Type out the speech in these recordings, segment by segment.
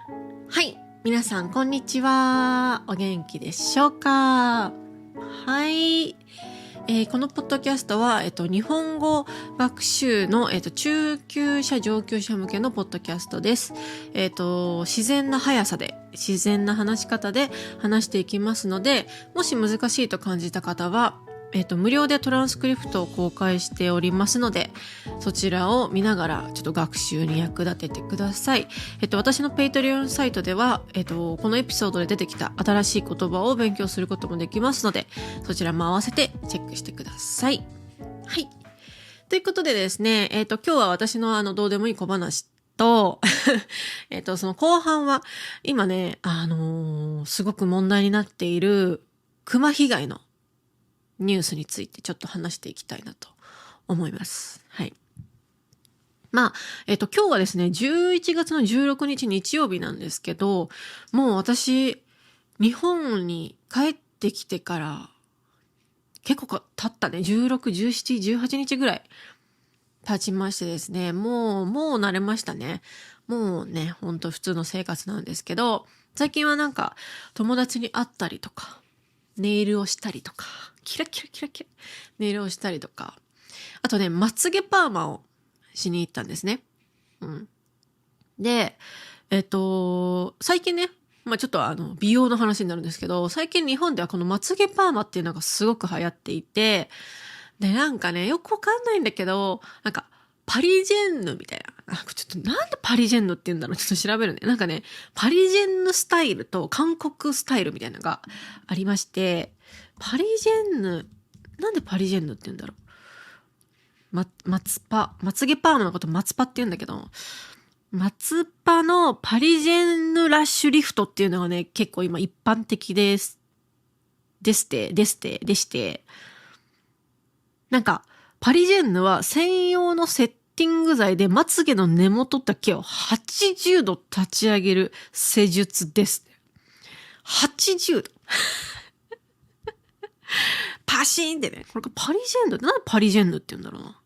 はい。皆さん、こんにちは。お元気でしょうか？はい。このポッドキャストは、日本語学習の、中級者、上級者向けのポッドキャストです。自然な速さで、自然な話し方で話していきますので、もし難しいと感じた方は、無料でトランスクリプトを公開しておりますので、そちらを見ながらちょっと学習に役立ててください。私のペイトリオンサイトでは、このエピソードで出てきた新しい言葉を勉強することもできますので、そちらも合わせてチェックしてください。はい。ということでですね、今日は私のどうでもいい小話と、その後半は、今ね、すごく問題になっている熊被害のニュースについてちょっと話していきたいなと思います。はい。まあ、今日はですね、11月の16日日曜日なんですけど、もう私、日本に帰ってきてから結構経ったね、16、17、18日ぐらい経ちましてですね、もう慣れましたね。もうね、ほんと普通の生活なんですけど、最近はなんか友達に会ったりとか、ネイルをしたりとか、キラキラキラキラ、ネイルをしたりとか、あとね、まつげパーマをしに行ったんですね。うん。で、最近ね、まあちょっと美容の話になるんですけど、最近日本ではこのまつげパーマっていうのがすごく流行っていて、で、なんかね、よくわかんないんだけど、なんか、パリジェンヌみたいな。ちょっとなんでパリジェンヌって言うんだろう、ちょっと調べるね。なんかね、パリジェンヌスタイルと韓国スタイルみたいなのがありまして、パリジェンヌ、なんでパリジェンヌって言うんだろう。まつげパーマのこと松パって言うんだけど、松パのパリジェンヌラッシュリフトっていうのがね、結構今一般的です。でして、なんか、パリジェンヌは専用のセッティング剤でまつげの根元だけを80度立ち上げる施術です。80度。パシーンってね。これがパリジェンヌ。なんでパリジェンヌって言うんだろうな。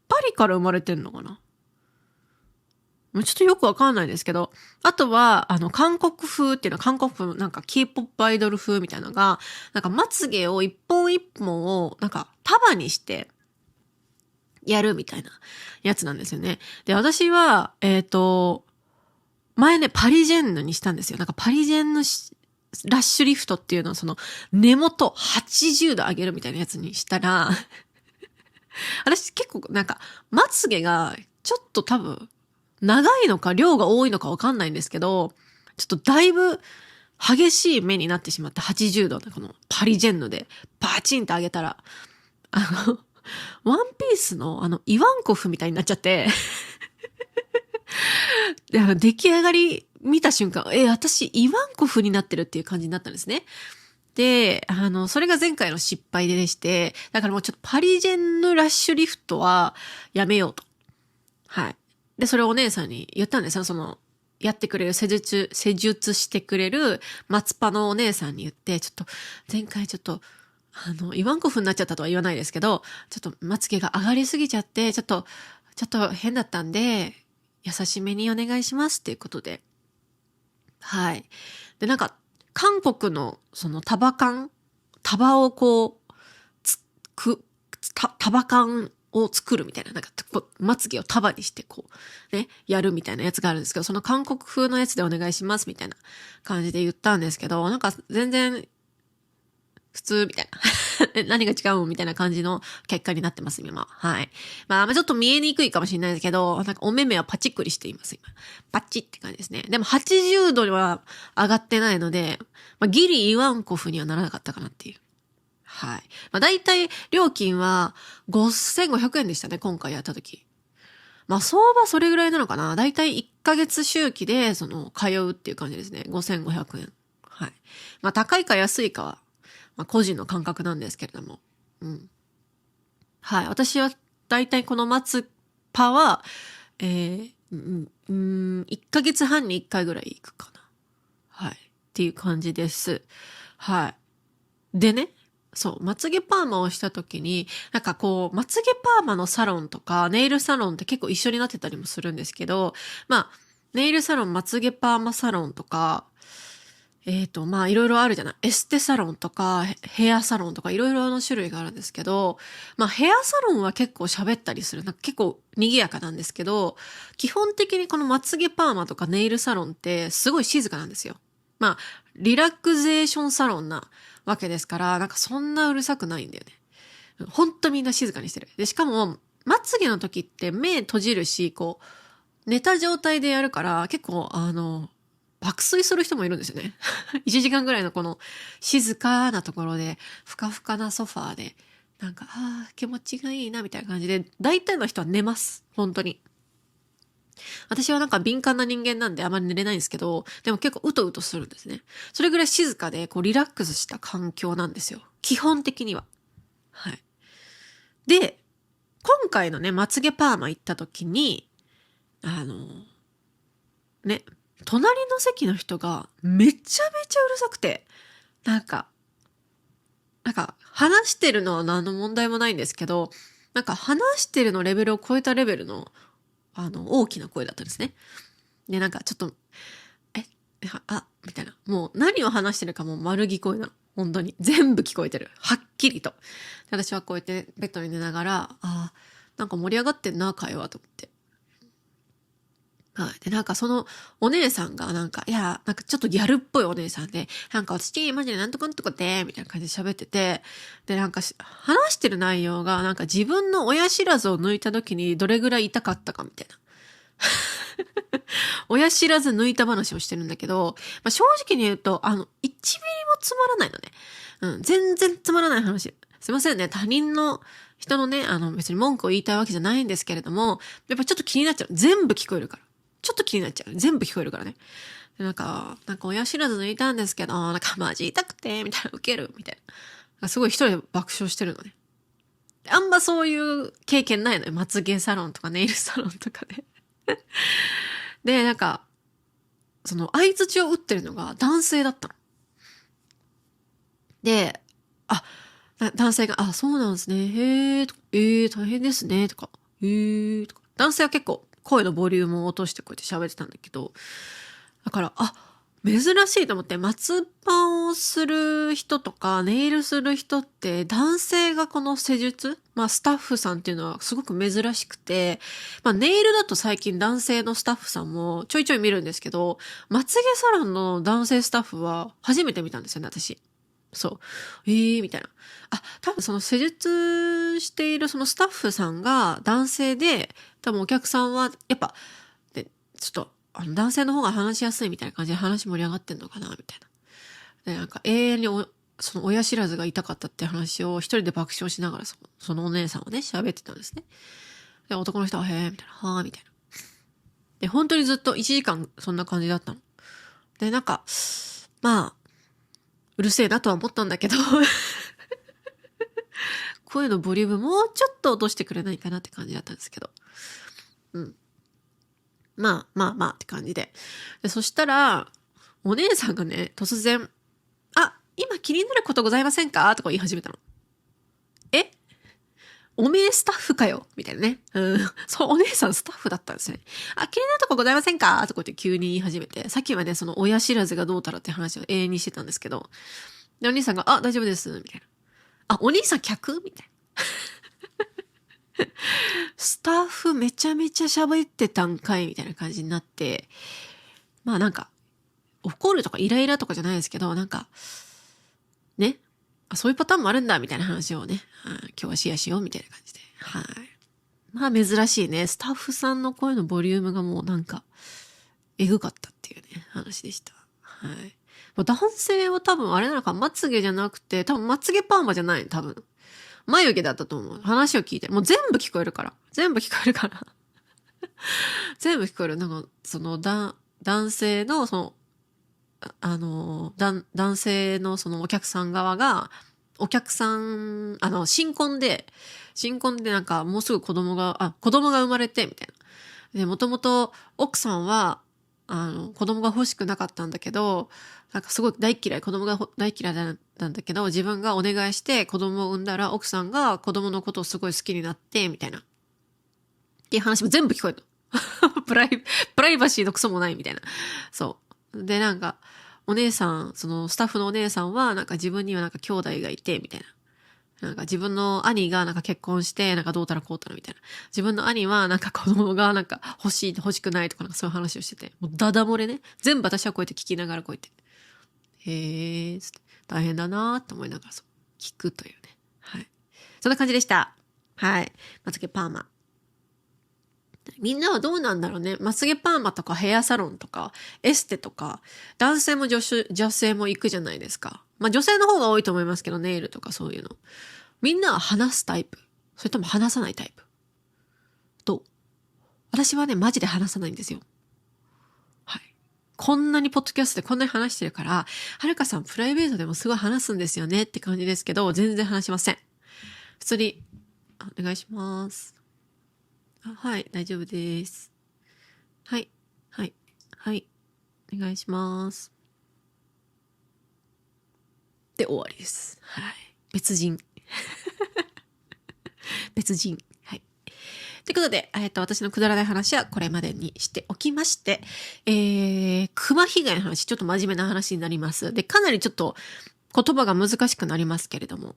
パリから生まれてんのかな。ちょっとよくわかんないですけど、あとは、韓国風っていうのは韓国風のなんか K-POP アイドル風みたいなのが、なんかまつげを一本一本をなんか束にしてやるみたいなやつなんですよね。で、私は、前ね、パリジェンヌにしたんですよ。なんかパリジェンヌラッシュリフトっていうのをその根元80度上げるみたいなやつにしたら、私結構なんかまつげがちょっと多分長いのか量が多いのかわかんないんですけど、ちょっとだいぶ激しい目になってしまって80度のこのパリジェンヌでバチンって上げたら、あワンピースのイワンコフみたいになっちゃってで、出来上がり見た瞬間、私イワンコフになってるっていう感じになったんですね。で、それが前回の失敗でして、だからもうちょっとパリジェンヌラッシュリフトはやめようと。はい。で、それをお姉さんに言ったんですよ。やってくれる、施術してくれる松パのお姉さんに言って、ちょっと、前回ちょっと、イワンコフになっちゃったとは言わないですけど、ちょっとまつげが上がりすぎちゃって、ちょっと変だったんで、優しめにお願いしますっていうことで。はい。で、なんか、韓国のその束をこう、束感を作るみたいな、なんか、まつげを束にしてこう、ね、やるみたいなやつがあるんですけど、その韓国風のやつでお願いしますみたいな感じで言ったんですけど、なんか全然、普通みたいな。何が違うのみたいな感じの結果になってます、今。はい。まあ、ちょっと見えにくいかもしれないですけど、なんかお目目はパチクリしています、今。パチって感じですね。でも80度には上がってないので、まあ、ギリイワンコフにはならなかったかなっていう。はい。まあ、大体料金は5500円でしたね、今回やった時。まあ、相場それぐらいなのかな。大体1ヶ月周期で、通うっていう感じですね。5500円。はい。まあ、高いか安いかは、まあ、個人の感覚なんですけれども。うん。はい。私は大体この松パは、1ヶ月半に1回ぐらい行くかな。はい。っていう感じです。はい。でね、そう、まつげパーマをした時に、なんかこう、まつげパーマのサロンとか、ネイルサロンって結構一緒になってたりもするんですけど、まあ、ネイルサロン、まつげパーマサロンとか、まあいろいろあるじゃない。エステサロンとか、ヘアサロンとかいろいろな種類があるんですけど、まあヘアサロンは結構喋ったりする。なんか結構賑やかなんですけど、基本的にこのまつげパーマとかネイルサロンってすごい静かなんですよ。まあ、リラクゼーションサロンなわけですから、なんかそんなうるさくないんだよね。ほんとみんな静かにしてる。で、しかも、まつげの時って目閉じるし、こう、寝た状態でやるから、結構爆睡する人もいるんですよね。1時間ぐらいのこの静かなところで、ふかふかなソファーで、なんか、気持ちがいいな、みたいな感じで、大体の人は寝ます。本当に。私はなんか敏感な人間なんであまり寝れないんですけど、でも結構うとうとするんですね。それぐらい静かで、こうリラックスした環境なんですよ。基本的には。はい。で、今回のね、まつげパーマ行った時に、ね、隣の席の人がめちゃめちゃうるさくて、なんか話してるのは何の問題もないんですけど、なんか話してるのレベルを超えたレベルの、大きな声だったんですね。で、なんかちょっと、みたいな。もう何を話してるかもう丸聞こえなの。本当に。全部聞こえてる。はっきりと。で私はこうやってベッドに寝ながら、なんか盛り上がってんな、会話と思って。はい。で、なんかそのお姉さんがなんか、いや、なんかちょっとギャルっぽいお姉さんで、なんか私、マジでなんとかんとかで、みたいな感じで喋ってて、で、なんか話してる内容が、なんか自分の親知らずを抜いた時にどれぐらい痛かったかみたいな。親知らず抜いた話をしてるんだけど、まあ、正直に言うと、1ミリもつまらないのね。全然つまらない話。すいませんね。他人の人のね、別に文句を言いたいわけじゃないんですけれども、やっぱちょっと気になっちゃう。全部聞こえるから。ちょっと気になっちゃう。全部聞こえるからね。でなんか親知らず抜いたんですけど、なんかマジ痛くて、みたいな、ウケる、みたいな。すごい一人で爆笑してるのね。あんまそういう経験ないのよ。まつげサロンとかネイルサロンとかで。で、なんか、その相槌を打ってるのが男性だったの。で、男性が、そうなんですね。へえ、とか、大変ですね。とか、とか。男性は結構声のボリュームを落としてこうやって喋ってたんだけど、だから、珍しいと思って、松パをする人とか、ネイルする人って、男性がこの施術、スタッフさんっていうのはすごく珍しくて、ネイルだと最近男性のスタッフさんもちょいちょい見るんですけど、まつげサロンの男性スタッフは初めて見たんですよね、私。そう。みたいな。多分その施術しているそのスタッフさんが男性で、多分お客さんは、やっぱ、で、ちょっと、男性の方が話しやすいみたいな感じで話盛り上がってんのかなみたいな。で、なんか永遠にその親知らずが痛かったって話を一人で爆笑しながらそのお姉さんはね、喋ってたんですね。で、男の人は、へえ、みたいな、はぁ、みたいな。で、本当にずっと1時間そんな感じだったの。で、なんか、うるせえなとは思ったんだけど、声のボリュームもうちょっと落としてくれないかなって感じだったんですけど。まあって感じで。そしたら、お姉さんがね、突然、今気になることございませんかとか言い始めたの。おめえスタッフかよみたいなね。そう、お姉さんスタッフだったんですね。気になるとこございませんかとか言って急に言い始めて、さっきまでその親知らずがどうたらって話を永遠にしてたんですけど、で、お兄さんが、大丈夫です、みたいな。お兄さん客みたいな。スタッフめちゃめちゃ喋ってたんかいみたいな感じになって、なんか、怒るとかイライラとかじゃないですけど、なんか、ね。そういうパターンもあるんだ、みたいな話をね、今日はシェアしよう、みたいな感じで。はい。珍しいね。スタッフさんの声のボリュームがもうなんか、えぐかったっていうね、話でした。はい。男性は多分あれなのか、まつげじゃなくて、多分まつげパーマじゃない、多分。眉毛だったと思う。話を聞いて。もう全部聞こえるから。全部聞こえるから。全部聞こえる。なんか、その、男性の、その、男性のそのお客さん側が、お客さん、新婚でなんかもうすぐ子供が生まれて、みたいな。で、もともと奥さんは、子供が欲しくなかったんだけど、なんかすごい子供が大嫌いだったんだけど、自分がお願いして子供を産んだら奥さんが子供のことをすごい好きになって、みたいな。っていう話も全部聞こえた。プライバシーのクソもないみたいな。そう。で、なんか、お姉さん、そのスタッフのお姉さんは、なんか自分にはなんか兄弟がいて、みたいな。なんか自分の兄がなんか結婚して、なんかどうたらこうたらみたいな。自分の兄はなんか子供がなんか欲しい、欲しくないとかなんかそういう話をしてて。もうダダ漏れね。全部私はこうやって聞きながらこうやって。へー、つって大変だなーって思いながらそう聞くというね。はい。そんな感じでした。はい。まつげパーマ。みんなはどうなんだろうね。まつげパーマとかヘアサロンとかエステとか男性も女性も行くじゃないですか。まあ女性の方が多いと思いますけど、ネイルとかそういうの。みんなは話すタイプそれとも話さないタイプと、私はね、マジで話さないんですよ。はい。こんなにポッドキャストでこんなに話してるから、はるかさんプライベートでもすごい話すんですよねって感じですけど、全然話しません。普通に、お願いします。はい、大丈夫です。はい、はい、はい、お願いします。で、終わりです。はい。別人。別人。はい。ということで、私のくだらない話はこれまでにしておきまして、熊被害の話、ちょっと真面目な話になります。で、かなりちょっと言葉が難しくなりますけれども。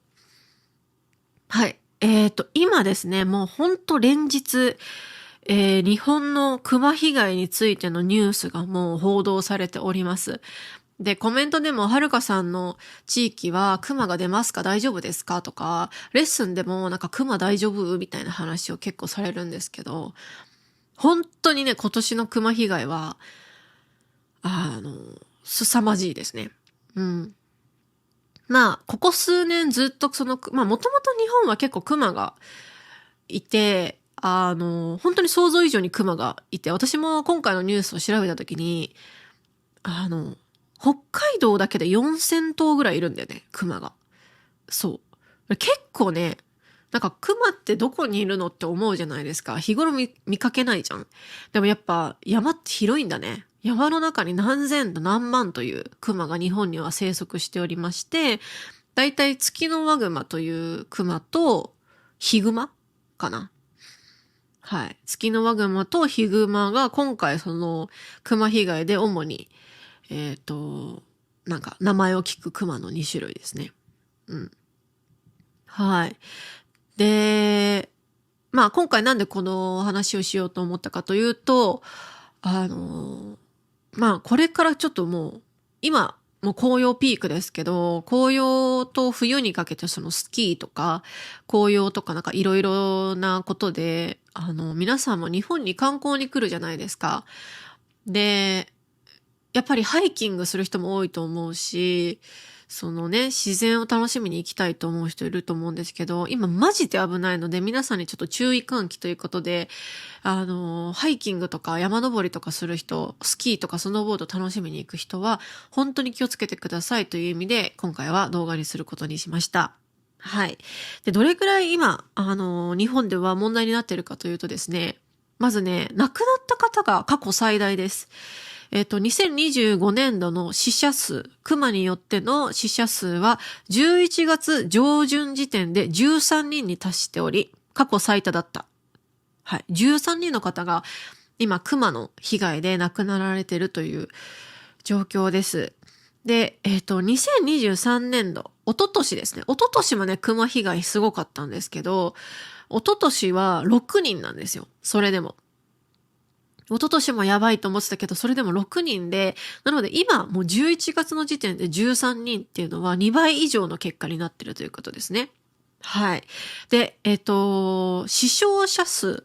はい。今ですね、もうほんと連日、日本の熊被害についてのニュースがもう報道されております。で、コメントでも、はるかさんの地域は熊が出ますか大丈夫ですかとか、レッスンでもなんか熊大丈夫みたいな話を結構されるんですけど、本当にね、今年の熊被害は、凄まじいですね。うん。まあ、ここ数年ずっとその、まあ、もともと日本は結構熊がいて、本当に想像以上に熊がいて、私も今回のニュースを調べたときに、北海道だけで4000頭ぐらいいるんだよね、熊が。そう。結構ね、なんか熊ってどこにいるのって思うじゃないですか。日頃見かけないじゃん。でもやっぱ山って広いんだね。山の中に何千と何万という熊が日本には生息しておりまして、だいたいツキノワグマという熊とヒグマかな。はい。ツキノワグマとヒグマが今回その熊被害で主に、なんか名前を聞く熊の2種類ですね。うん。はい。で、まあ今回なんでこの話をしようと思ったかというと、まあこれからちょっともう、今、もう紅葉ピークですけど、紅葉と冬にかけてそのスキーとか、紅葉とかなんかいろいろなことで、皆さんも日本に観光に来るじゃないですか。で、やっぱりハイキングする人も多いと思うし、そのね、自然を楽しみに行きたいと思う人いると思うんですけど、今マジで危ないので、皆さんにちょっと注意喚起ということで、ハイキングとか山登りとかする人、スキーとかスノーボード楽しみに行く人は、本当に気をつけてくださいという意味で、今回は動画にすることにしました。はい。で、どれくらい今、日本では問題になっているかというとですね、まずね、亡くなった方が過去最大です。2025年度の死者数、熊によっての死者数は11月上旬時点で13人に達しており、過去最多だった。はい。13人の方が今熊の被害で亡くなられているという状況です。で、2023年度、一昨年ですね。一昨年もね、熊被害すごかったんですけど、一昨年は6人なんですよ。それでも。一昨年もやばいと思ってたけど、それでも6人で、なので今もう11月の時点で13人っていうのは2倍以上の結果になってるということですね。はい。で、死傷者数、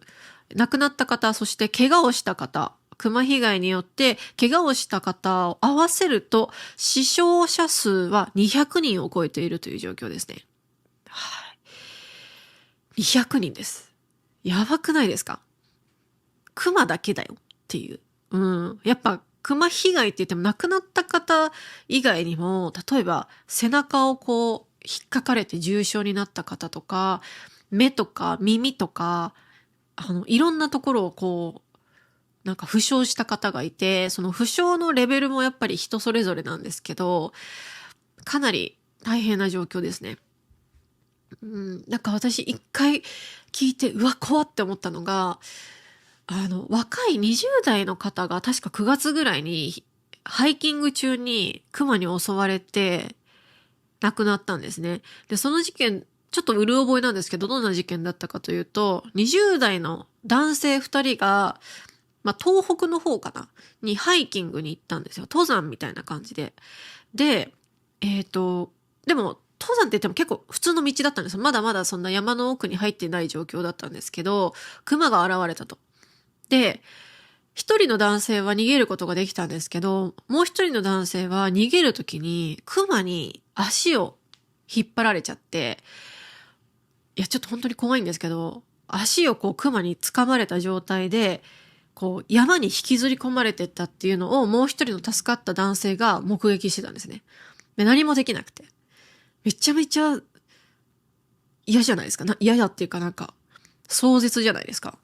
亡くなった方、そして怪我をした方、熊被害によって怪我をした方を合わせると、死傷者数は200人を超えているという状況ですね。はい。200人です。やばくないですか？熊だけだよっていう。うん。やっぱ熊被害って言っても亡くなった方以外にも、例えば背中をこう引っかかれて重傷になった方とか、目とか耳とか、いろんなところをこう、なんか負傷した方がいて、その負傷のレベルもやっぱり人それぞれなんですけど、かなり大変な状況ですね。なんか私一回聞いて、うわ、怖って思ったのが、若い20代の方が確か9月ぐらいにハイキング中に熊に襲われて亡くなったんですね。で、その事件、ちょっとうる覚えなんですけど、どんな事件だったかというと、20代の男性2人が、東北の方かなにハイキングに行ったんですよ。登山みたいな感じで。で、でも、登山って言っても結構普通の道だったんですよ。まだまだそんな山の奥に入ってない状況だったんですけど、熊が現れたと。で、一人の男性は逃げることができたんですけど、もう一人の男性は逃げるときに熊に足を引っ張られちゃって、いや、ちょっと本当に怖いんですけど、足をこう熊に掴まれた状態で、こう山に引きずり込まれてったっていうのをもう一人の助かった男性が目撃してたんですね。で、何もできなくて。めちゃめちゃ嫌じゃないですか。嫌だっていうか壮絶じゃないですか。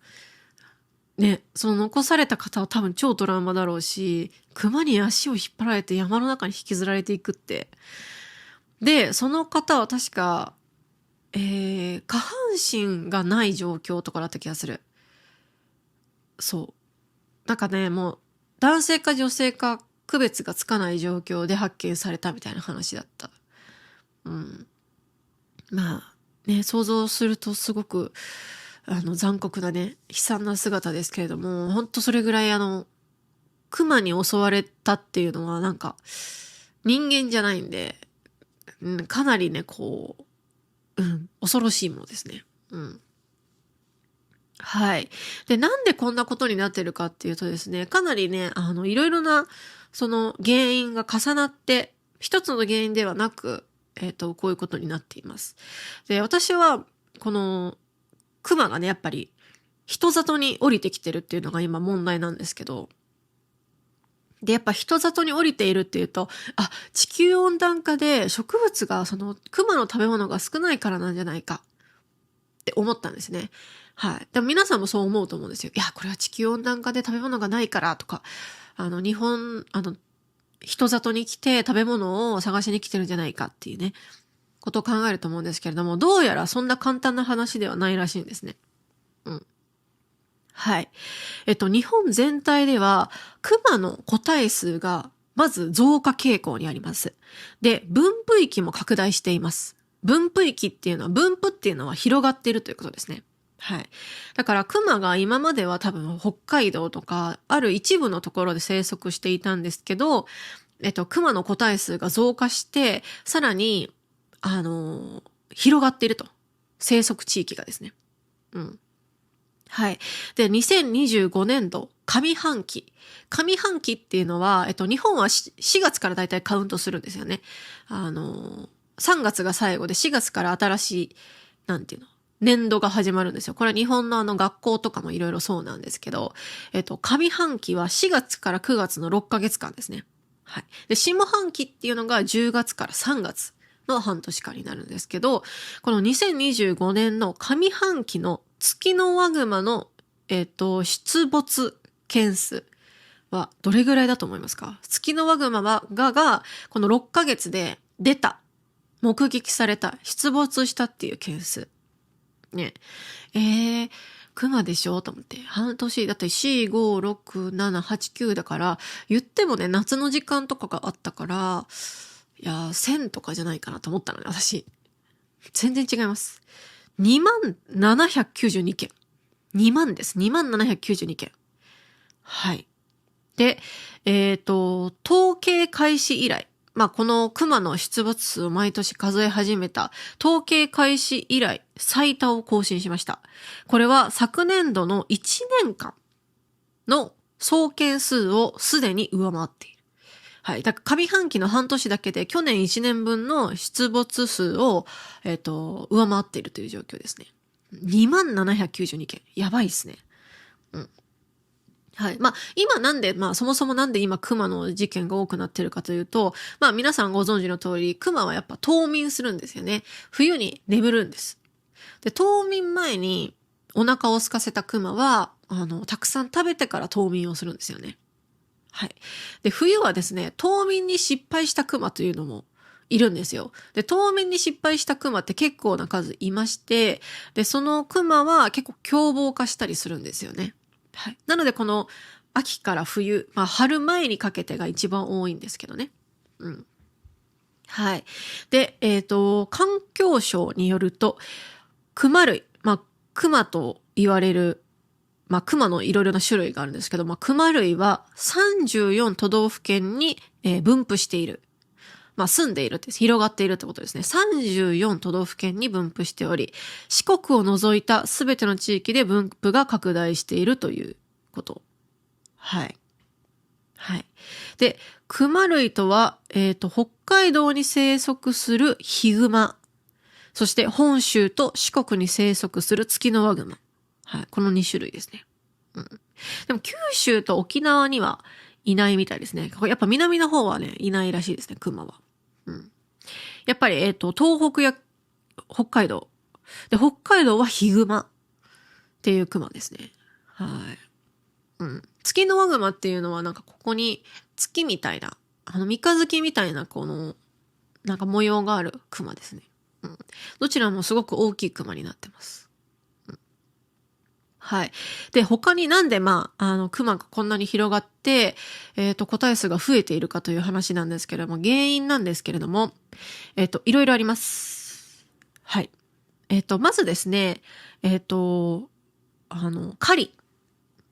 ね、その残された方は多分超トラウマだろうし、熊に足を引っ張られて山の中に引きずられていくって。で、その方は確か、下半身がない状況とかだった気がする。そう。もう、男性か女性か区別がつかない状況で発見されたみたいな話だった。うん。想像するとすごく、残酷なね、悲惨な姿ですけれども、ほんとそれぐらい熊に襲われたっていうのは人間じゃないんで、かなりね、恐ろしいものですね。うん。はい。で、なんでこんなことになってるかっていうとですね、かなりね、いろいろな、その原因が重なって、一つの原因ではなく、こういうことになっています。で、私は、この、熊がね、やっぱり、人里に降りてきてるっていうのが今問題なんですけど、で、やっぱ人里に降りているっていうと、地球温暖化で植物が、熊の食べ物が少ないからなんじゃないかって思ったんですね。はい。でも皆さんもそう思うと思うんですよ。いや、これは地球温暖化で食べ物がないからとか、人里に来て食べ物を探しに来てるんじゃないかっていうね、ことを考えると思うんですけれども、どうやらそんな簡単な話ではないらしいんですね。うん。はい。日本全体では、熊の個体数が、まず増加傾向にあります。で、分布域も拡大しています。分布域っていうのは、分布っていうのは広がっているということですね。はい。だから、熊が今までは多分北海道とか、ある一部のところで生息していたんですけど、熊の個体数が増加して、さらに、広がっていると。生息地域がですね。うん。はい。で、2025年度、上半期。上半期っていうのは、日本は4月からだいたいカウントするんですよね。3月が最後で4月から新しい、年度が始まるんですよ。これは日本の学校とかもいろいろそうなんですけど、上半期は4月から9月の6ヶ月間ですね。はい。で、下半期っていうのが10月から3月の半年間になるんですけど、この2025年の上半期のツキノワグマの、出没件数はどれぐらいだと思いますか？ツキノワグマがこの6ヶ月で目撃された、出没したっていう件数。ね。熊でしょと思って。半年、だって4、5、6、7、8、9だから、言ってもね、夏の時間とかがあったから、いや、1000とかじゃないかなと思ったのね、私。全然違います。2792件。2万です。2792件。はい。で、統計開始以来、この熊の出没数を毎年数え始めた統計開始以来最多を更新しました。これは昨年度の1年間の総件数をすでに上回っている。はい。だから上半期の半年だけで去年1年分の出没数を、上回っているという状況ですね。2792件。やばいですね。うん。はい。そもそもなんで今熊の事件が多くなってるかというと、皆さんご存知の通り、熊はやっぱ冬眠するんですよね。冬に眠るんです。で、冬眠前にお腹を空かせた熊は、たくさん食べてから冬眠をするんですよね。はい。で、冬はですね、冬眠に失敗した熊というのもいるんですよ。で、冬眠に失敗した熊って結構な数いまして、で、その熊は結構凶暴化したりするんですよね。はい。なのでこの秋から冬、春前にかけてが一番多いんですけどね。うん。はい。で、環境省によると、熊類、熊と言われる、熊のいろいろな種類があるんですけど、熊類は34都道府県に、分布している。住んでいるって、広がっているってことですね。34都道府県に分布しており、四国を除いたすべての地域で分布が拡大しているということ。はい。はい。で、熊類とは、北海道に生息するヒグマ、そして本州と四国に生息するツキノワグマ。はい。この2種類ですね。うん。でも九州と沖縄にはいないみたいですね。やっぱ南の方はね、いないらしいですね、熊は。うん。やっぱり、東北や北海道。で、北海道はヒグマっていう熊ですね。はい。うん。ツキノワグマっていうのはなんかここに月みたいな、三日月みたいなこの、なんか模様がある熊ですね。うん。どちらもすごく大きい熊になってます。うん、はい。で、他になんで熊がこんなに広がって、個体数が増えているかという話なんですけれども、原因なんですけれども、いろいろあります。はい。まずですね、狩り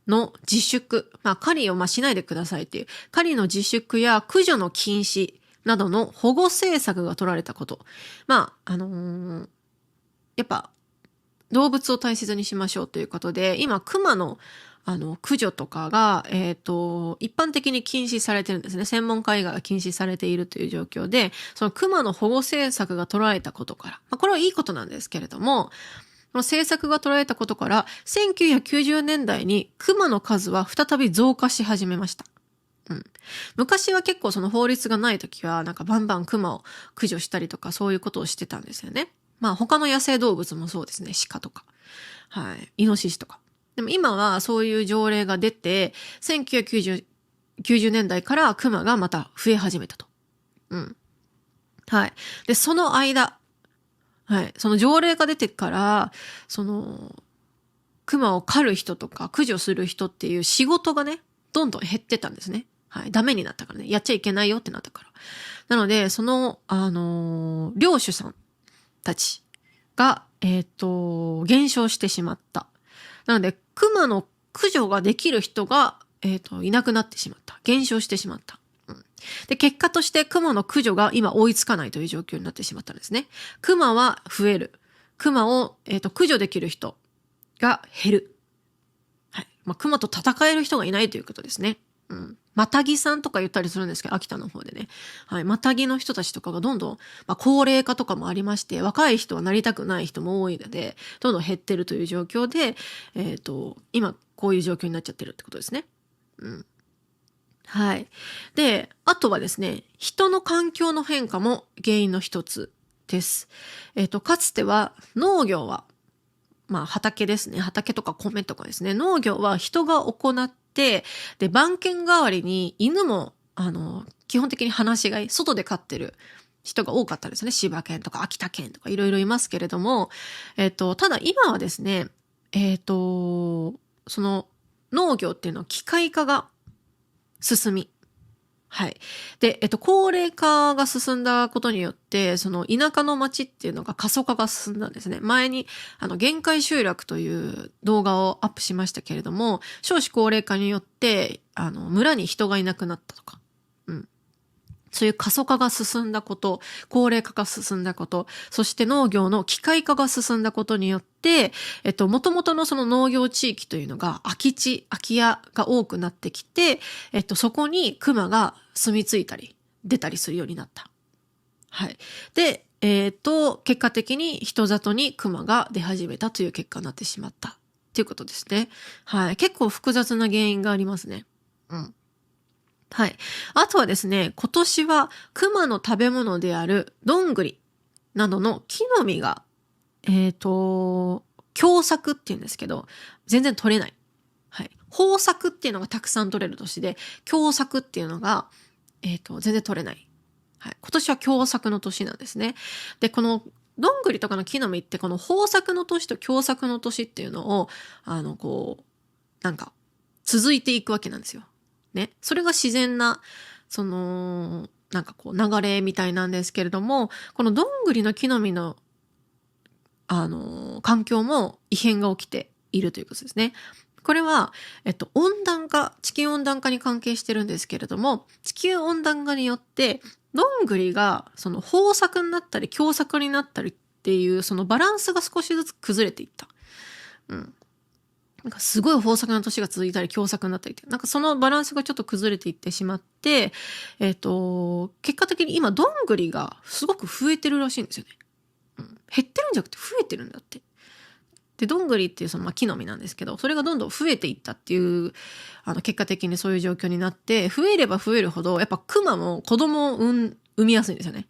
の自粛。狩りをしないでくださいっていう。狩りの自粛や駆除の禁止などの保護政策が取られたこと。やっぱ、動物を大切にしましょうということで、今、熊の駆除とかが、一般的に禁止されてるんですね。専門家以外が禁止されているという状況で、その熊の保護政策が取られたことから、これはいいことなんですけれども、この政策が取られたことから、1990年代に熊の数は再び増加し始めました。うん。昔は結構その法律がない時は、なんかバンバン熊を駆除したりとかそういうことをしてたんですよね。他の野生動物もそうですね。鹿とか。はい。イノシシとか。でも今はそういう条例が出て、1990年代から熊がまた増え始めたと。うん。はい。で、その間、はい。その条例が出てから、熊を狩る人とか駆除する人っていう仕事がね、どんどん減ってたんですね。はい。ダメになったからね。やっちゃいけないよってなったから。なので、猟師さんたちが、減少してしまった。なので、熊の駆除ができる人が、いなくなってしまった。減少してしまった。で、結果として熊の駆除が今追いつかないという状況になってしまったんですね。熊は増える。熊を、駆除できる人が減る。はい。熊と戦える人がいないということですね。うん。マタギさんとか言ったりするんですけど、秋田の方でね。はい。マタギの人たちとかがどんどん、高齢化とかもありまして、若い人はなりたくない人も多いので、どんどん減ってるという状況で、今、こういう状況になっちゃってるってことですね。うん。はい。で、あとはですね、人の環境の変化も原因の一つです。かつては農業は、畑ですね。畑とか米とかですね。農業は人が行って、で、番犬代わりに犬も、基本的に放し飼い、外で飼ってる人が多かったですね。柴犬とか秋田犬とかいろいろいますけれども、ただ今はですね、その農業っていうのは機械化が進み。はい。で、高齢化が進んだことによって、その田舎の町っていうのが過疎化が進んだんですね。前に、限界集落という動画をアップしましたけれども、少子高齢化によって、村に人がいなくなったとか、うん。そういう過疎化が進んだこと、高齢化が進んだこと、そして農業の機械化が進んだことによって、元々のその農業地域というのが空き地、空き家が多くなってきて、そこに熊が住み着いたり、出たりするようになった。はい。で、結果的に人里に熊が出始めたという結果になってしまったということですね。はい。結構複雑な原因がありますね。うん。はい。あとはですね、今年は熊の食べ物であるどんぐりなどの木の実が、凶作って言うんですけど、全然取れない。はい。豊作っていうのがたくさん取れる年で、凶作っていうのが、全然取れない。はい。今年は凶作の年なんですね。で、このどんぐりとかの木の実って、この豊作の年と凶作の年っていうのを、なんか、続いていくわけなんですよ。ね。それが自然な、なんかこう流れみたいなんですけれども、このどんぐりの木の実の、環境も異変が起きているということですね。これは、地球温暖化に関係してるんですけれども、地球温暖化によって、どんぐりが、豊作になったり、凶作になったりっていう、そのバランスが少しずつ崩れていった。うん。なんかすごい豊作な年が続いたり、凶作になったりって、なんかそのバランスがちょっと崩れていってしまって、結果的に今、どんぐりがすごく増えてるらしいんですよね。うん。減ってるんじゃなくて増えてるんだって。で、どんぐりっていう木の実なんですけど、それがどんどん増えていったっていう、結果的にそういう状況になって、増えれば増えるほど、やっぱクマも子供を産みやすいんですよね。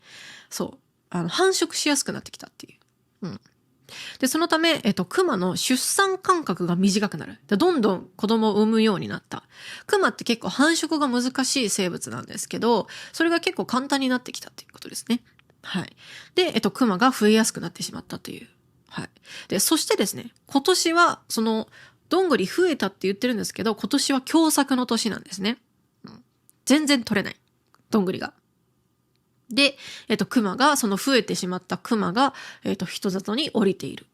そう。繁殖しやすくなってきたっていう。うん。で、そのため、クマの出産間隔が短くなる。で、どんどん子供を産むようになった。クマって結構繁殖が難しい生物なんですけど、それが結構簡単になってきたっていうことですね。はい。で、クマが増えやすくなってしまったという。はい。で、そしてですね、今年は、どんぐり増えたって言ってるんですけど、今年は凶作の年なんですね。うん、全然取れない。どんぐりが。で、クマが、増えてしまったクマが、人里に降りているっ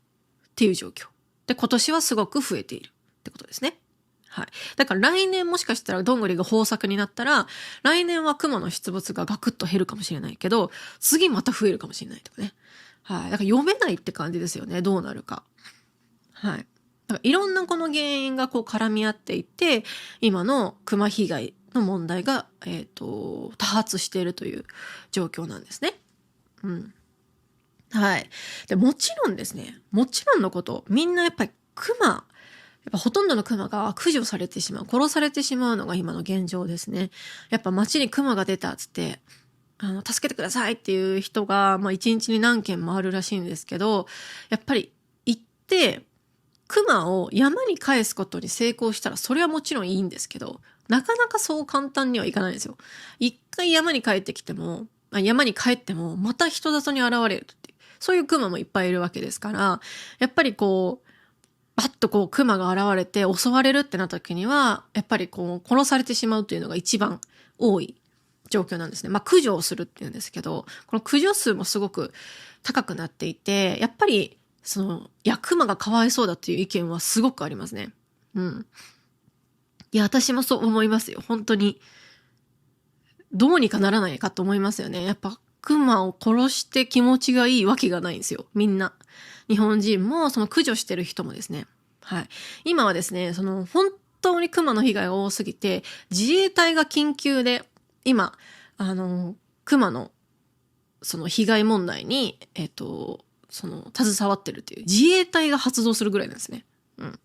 ていう状況。で、今年はすごく増えているってことですね。はい。だから来年もしかしたらどんぐりが豊作になったら、来年はクマの出没がガクッと減るかもしれないけど、次また増えるかもしれないとかね。はい。だから読めないって感じですよね。どうなるか。はい。だからいろんなこの原因がこう絡み合っていて、今のクマ被害の問題が、多発しているという状況なんですね。うん。はい。で、もちろんですね、もちろんのこと、みんなやっぱりやっぱほとんどのクマが駆除されてしまう、殺されてしまうのが今の現状ですね。やっぱ街にクマが出たっつって、助けてくださいっていう人が、一日に何件もあるらしいんですけど、やっぱり行って、クマを山に返すことに成功したら、それはもちろんいいんですけど、なかなかそう簡単にはいかないんですよ。一回山に帰ってきても、山に帰っても、また人里に現れるって。そういうクマもいっぱいいるわけですから、やっぱりこう、バッとこうクマが現れて襲われるってなった時には、やっぱりこう殺されてしまうというのが一番多い状況なんですね。駆除をするっていうんですけど、この駆除数もすごく高くなっていて、やっぱりクマがかわいそうだっていう意見はすごくありますね。うん。いや、私もそう思いますよ。本当に。どうにかならないかと思いますよね。やっぱ、クマを殺して気持ちがいいわけがないんですよ。みんな。日本人も、駆除してる人もですね。はい。今はですね、本当にクマの被害が多すぎて、自衛隊が緊急で、今、クマの、被害問題に、携わってるっていう、自衛隊が発動するぐらいなんですね。うん。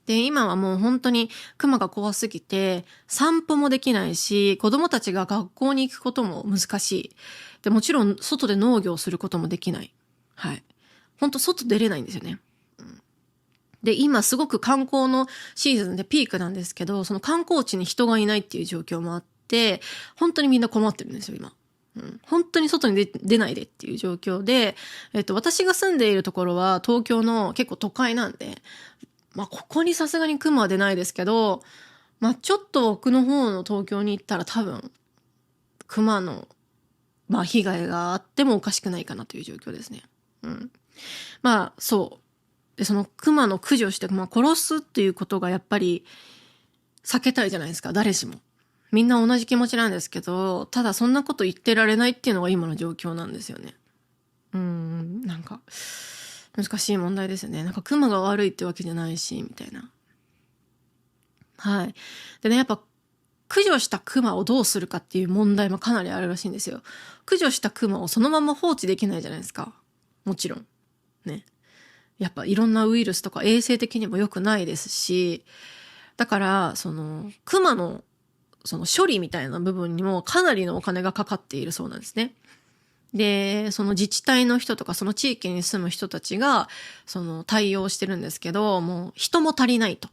で、今はもう本当にクマが怖すぎて、散歩もできないし、子供たちが学校に行くことも難しい。で、もちろん外で農業することもできない。はい。本当外出れないんですよね。うん、で、今すごく観光のシーズンでピークなんですけど、その観光地に人がいないっていう状況もあって、本当にみんな困ってるんですよ、今。うん、本当に外に出ないでっていう状況で、私が住んでいるところは東京の結構都会なんで、ここにさすがにクマは出ないですけど、ちょっと奥の方の東京に行ったら多分、クマの、被害があってもおかしくないかなという状況ですね。うん。そう。で、そのクマの駆除して、殺すっていうことがやっぱり避けたいじゃないですか、誰しも。みんな同じ気持ちなんですけど、ただそんなこと言ってられないっていうのが今の状況なんですよね。なんか、難しい問題ですよね。なんかクマが悪いってわけじゃないし、みたいな。はい。でね、やっぱ、駆除したクマをどうするかっていう問題もかなりあるらしいんですよ。駆除したクマをそのまま放置できないじゃないですか。もちろん。ね。やっぱいろんなウイルスとか衛生的にも良くないですし、だから、クマの、処理みたいな部分にもかなりのお金がかかっているそうなんですね。で、その自治体の人とかその地域に住む人たちが、対応してるんですけど、もう人も足りないと。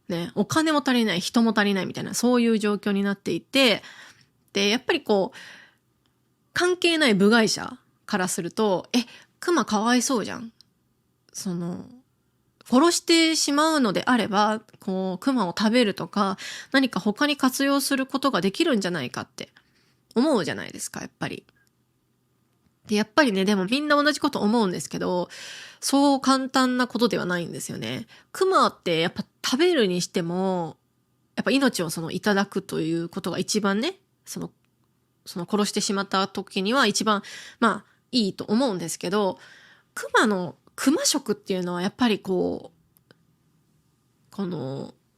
ね、お金も足りない、人も足りないみたいな、そういう状況になっていて、で、やっぱりこう、関係ない部外者からすると、クマかわいそうじゃん。殺してしまうのであれば、熊を食べるとか、何か他に活用することができるんじゃないかって思うじゃないですか、やっぱり。で、やっぱりね、でもみんな同じこと思うんですけど、そう簡単なことではないんですよね。熊ってやっぱ食べるにしても、やっぱ命をいただくということが一番ね、その殺してしまった時には一番、いいと思うんですけど、熊食っていうのはやっぱり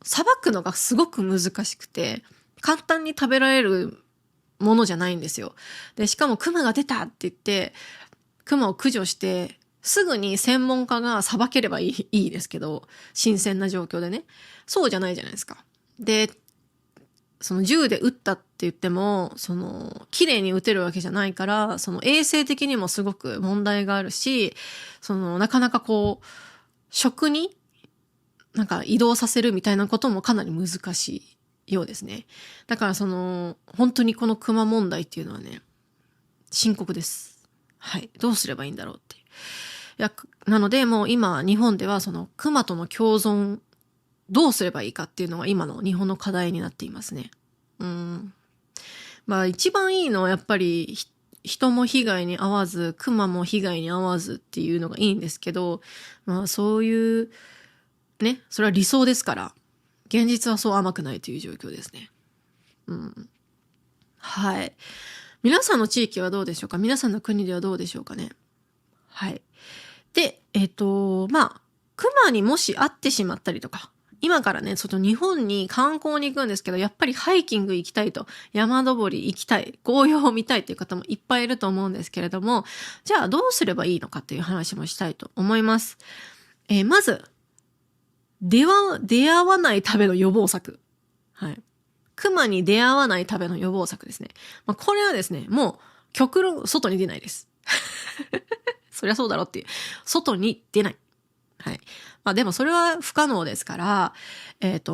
さばくのがすごく難しくて、簡単に食べられるものじゃないんですよ。で、しかも熊が出たって言って、熊を駆除して、すぐに専門家がさばければいいですけど、新鮮な状況でね。そうじゃないじゃないですか。で、銃で撃ったって言っても、綺麗に撃てるわけじゃないから、衛生的にもすごく問題があるし、なかなか食に移動させるみたいなこともかなり難しいようですね。だから本当にこの熊問題っていうのはね、深刻です。はい。どうすればいいんだろうって。なのでもう今日本では熊との共存どうすればいいかっていうのが今の日本の課題になっていますね。一番いいのはやっぱり人も被害に遭わず、熊も被害に遭わずっていうのがいいんですけど、そういうね、それは理想ですから、現実はそう甘くないという状況ですね。はい。皆さんの地域はどうでしょうか？皆さんの国ではどうでしょうかね？はい。で、熊にもし会ってしまったりとか、今からね、日本に観光に行くんですけど、やっぱりハイキング行きたいと、山登り行きたい、紅葉を見たいっていう方もいっぱいいると思うんですけれども、じゃあどうすればいいのかっていう話もしたいと思います。まず、出会わないための予防策。はい。熊に出会わないための予防策ですね。これはですね、もう極論外に出ないです。そりゃそうだろっていう。外に出ない。はい。でもそれは不可能ですから、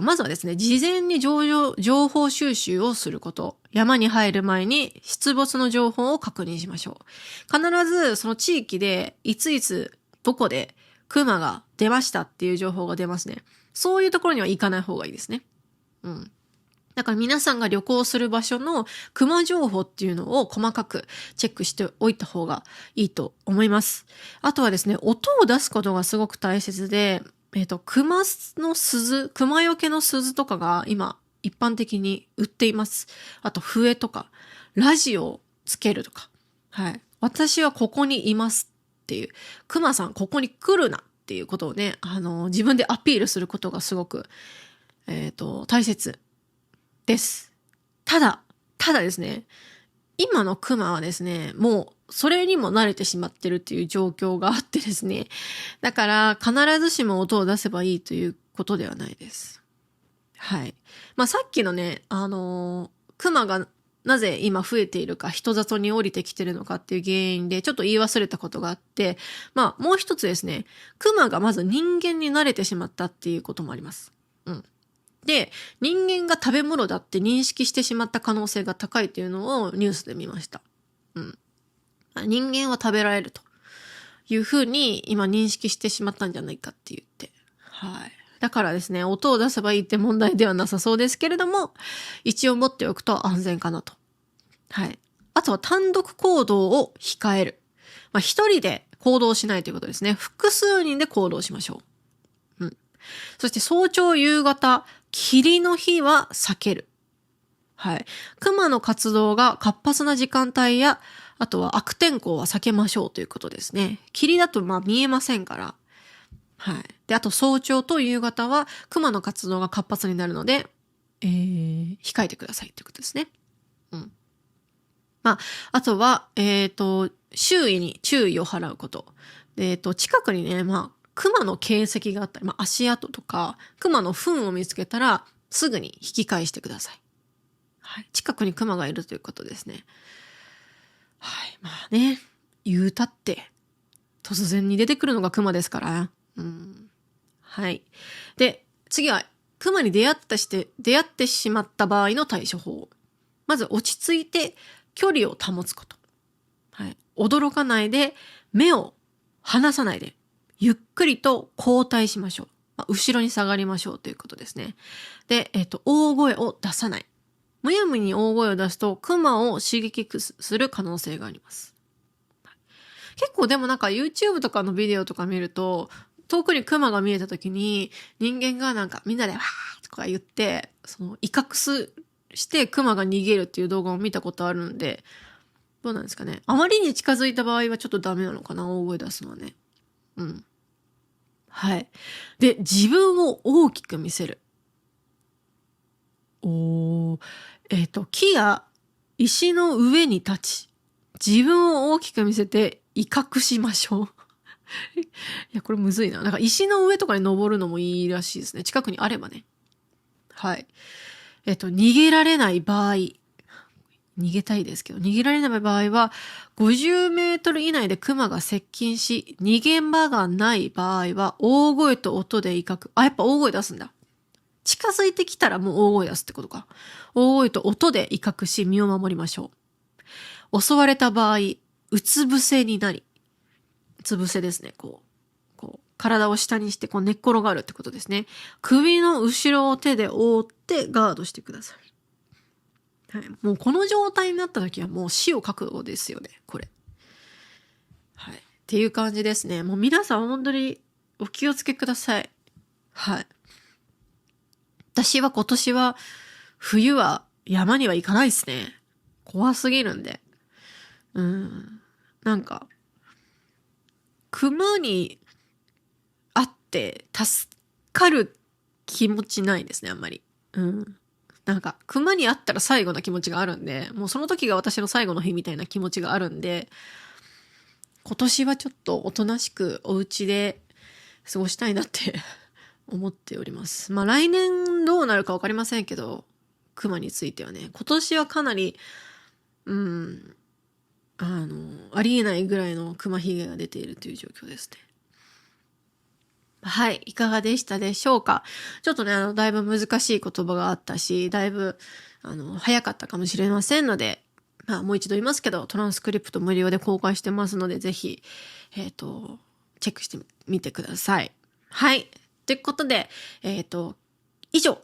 まずはですね、事前に情報収集をすること。山に入る前に出没の情報を確認しましょう。必ずその地域でいつどこで熊が出ましたっていう情報が出ますね。そういうところには行かない方がいいですね。だから皆さんが旅行する場所の熊情報っていうのを細かくチェックしておいた方がいいと思います。あとはですね、音を出すことがすごく大切で、熊よけの鈴とかが今一般的に売っています。あと笛とか、ラジオをつけるとか。はい。私はここにいますっていう、熊さんここに来るなっていうことをね、自分でアピールすることがすごく、大切です。ただですね、今の熊はですね、もうそれにも慣れてしまってるっていう状況があってですね、だから必ずしも音を出せばいいということではないです。はい。さっきのね、熊がなぜ今増えているか、人里に降りてきてるのかっていう原因でちょっと言い忘れたことがあって、もう一つですね、熊がまず人間に慣れてしまったっていうこともあります。で、人間が食べ物だって認識してしまった可能性が高いというのをニュースで見ました。人間は食べられるというふうに今認識してしまったんじゃないかって言って。はい。だからですね、音を出せばいいって問題ではなさそうですけれども、一応持っておくと安全かなと。はい。あとは単独行動を控える。一人で行動しないということですね。複数人で行動しましょう。そして早朝夕方、霧の日は避ける。はい。熊の活動が活発な時間帯や、あとは悪天候は避けましょうということですね。霧だと見えませんから。はい。で、あと早朝と夕方は熊の活動が活発になるので、控えてくださいということですね。あとは、周囲に注意を払うこと。近くにね、熊の形跡があったり、足跡とか、熊の糞を見つけたら、すぐに引き返してください。はい。近くに熊がいるということですね。はい。言うたって、突然に出てくるのが熊ですから。はい。で、次は、熊に出会ってしまった場合の対処法。まず、落ち着いて、距離を保つこと。はい。驚かないで、目を離さないで。ゆっくりと後退しましょう。後ろに下がりましょうということですね。で、大声を出さない。むやみに大声を出すと、クマを刺激する可能性があります。結構でもなんか YouTube とかのビデオとか見ると、遠くにクマが見えた時に、人間がなんかみんなでわーとか言って、威嚇してクマが逃げるっていう動画を見たことあるんで、どうなんですかね。あまりに近づいた場合はちょっとダメなのかな、大声出すのはね。うん。はい。で、自分を大きく見せる。木や石の上に立ち、自分を大きく見せて威嚇しましょう。いや、これむずいな。なんか石の上とかに登るのもいいらしいですね。近くにあればね。はい。逃げられない場合、逃げたいですけど、逃げられない場合は、50メートル以内でクマが接近し、逃げ場がない場合は、大声と音で威嚇。やっぱ大声出すんだ。近づいてきたらもう大声出すってことか。大声と音で威嚇し、身を守りましょう。襲われた場合、うつ伏せになり、うつ伏せですね。こう、体を下にして寝っ転がるってことですね。首の後ろを手で覆ってガードしてください。はい、もうこの状態になった時はもう死を覚悟ですよね、これ。はい。っていう感じですね。もう皆さん本当にお気をつけください。はい。私は今年は冬は山には行かないですね。怖すぎるんで。なんか、熊に会って助かる気持ちないですね、あんまり。なんか、熊に会ったら最後な気持ちがあるんで、もうその時が私の最後の日みたいな気持ちがあるんで、今年はちょっとおとなしくお家で過ごしたいなって思っております。来年どうなるか分かりませんけど、熊についてはね、今年はかなり、ありえないぐらいの熊被害が出ているという状況ですね。はい。いかがでしたでしょうか。ちょっとね、だいぶ難しい言葉があったし、だいぶ、早かったかもしれませんので、もう一度言いますけど、トランスクリプト無料で公開してますので、ぜひ、チェックしてみてください。はい。ということで、以上。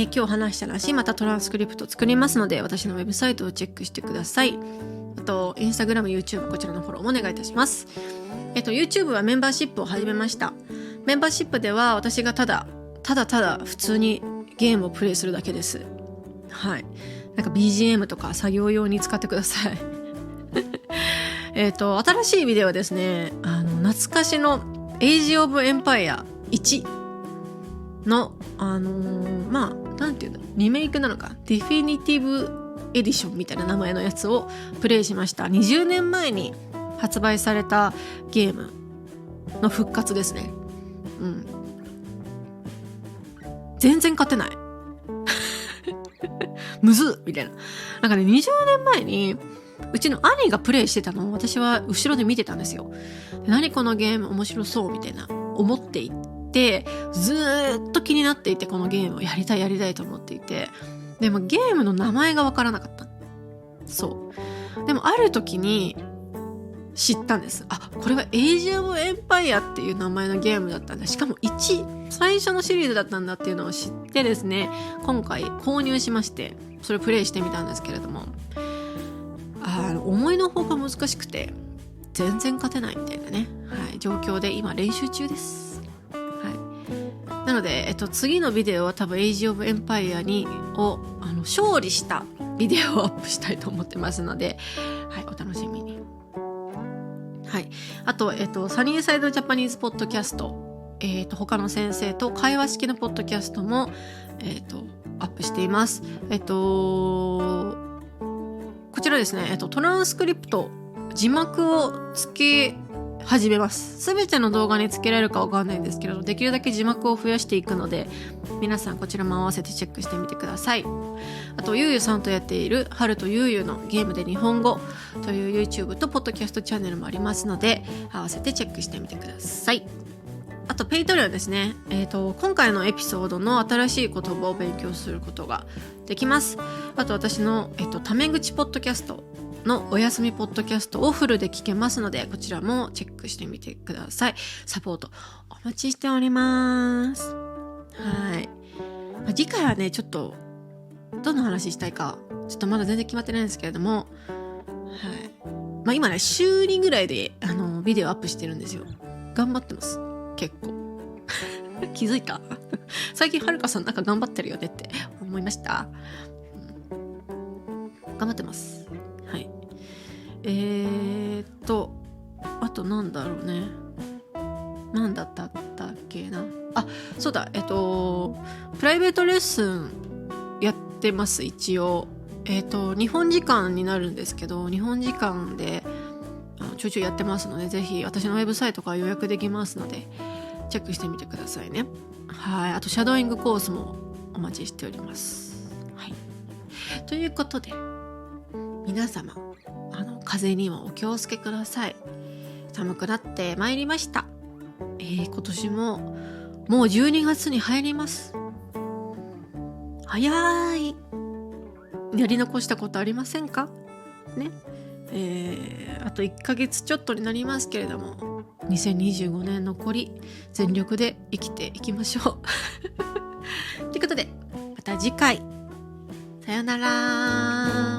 今日話したらしいまたトランスクリプト作りますので、私のウェブサイトをチェックしてください。あと、インスタグラム、YouTube、こちらのフォローもお願いいたします。YouTube はメンバーシップを始めました。メンバーシップでは私がただ普通にゲームをプレイするだけです。はい。なんか BGM とか作業用に使ってください。新しいビデオはですね、懐かしのエイジ・オブ・エンパイア1の、なんていうの、リメイクなのか、ディフィニティブエディションみたいな名前のやつをプレイしました。20年前に発売されたゲームの復活ですね。全然勝てない。むずっみたいな。なんかね、20年前にうちの兄がプレイしてたのを私は後ろで見てたんですよ。何このゲーム面白そうみたいな思っていて、ずーっと気になっていて、このゲームをやりたいと思っていて、でもゲームの名前がわからなかった。そう。でもある時に知ったんです。これはエイジ・オブ・エンパイアっていう名前のゲームだったんだ。しかも最初のシリーズだったんだっていうのを知ってですね、今回購入しまして、それをプレイしてみたんですけれども、思いの方が難しくて、全然勝てないみたいなね、状況で今練習中です。なので、次のビデオは多分エイジ・オブ・エンパイアを勝利したビデオをアップしたいと思ってますので、お楽しみに。あと、サニーサイドジャパニーズポッドキャスト、他の先生と会話式のポッドキャストも、アップしています。こちらですね、トランスクリプト、字幕をつけ始めます。すべての動画につけられるかわかんないんですけど、できるだけ字幕を増やしていくので、皆さんこちらも合わせてチェックしてみてください。あと、ゆうゆさんとやっている、はるとゆうゆのゲームで日本語という YouTube とポッドキャストチャンネルもありますので、合わせてチェックしてみてください。あとペイトリオンですね。今回のエピソードの新しい言葉を勉強することができます。あと私の、タメ口ポッドキャストのお休みポッドキャストをフルで聞けますので、こちらもチェックしてみてください。サポートお待ちしております。はい。次回はね、ちょっとどんな話したいかちょっとまだ全然決まってないんですけれども、はい。今ね、週2ぐらいでビデオアップしてるんですよ。頑張ってます。結構気づいた最近はるかさんなんか頑張ってるよねって思いました、頑張ってます。はい。あとなんだろうね、なんだったっけなあ、そうだ、プライベートレッスンやってます一応。日本時間になるんですけど、日本時間でちょいちょいやってますので、ぜひ私のウェブサイトから予約できますのでチェックしてみてくださいね。はい。あとシャドーイングコースもお待ちしております。はい。ということで皆様風邪にはお気をつけください。寒くなってまいりました。今年ももう12月に入ります。早い。やり残したことありませんかね。あと1ヶ月ちょっとになりますけれども、2025年残り全力で生きていきましょうということでまた次回、さよなら。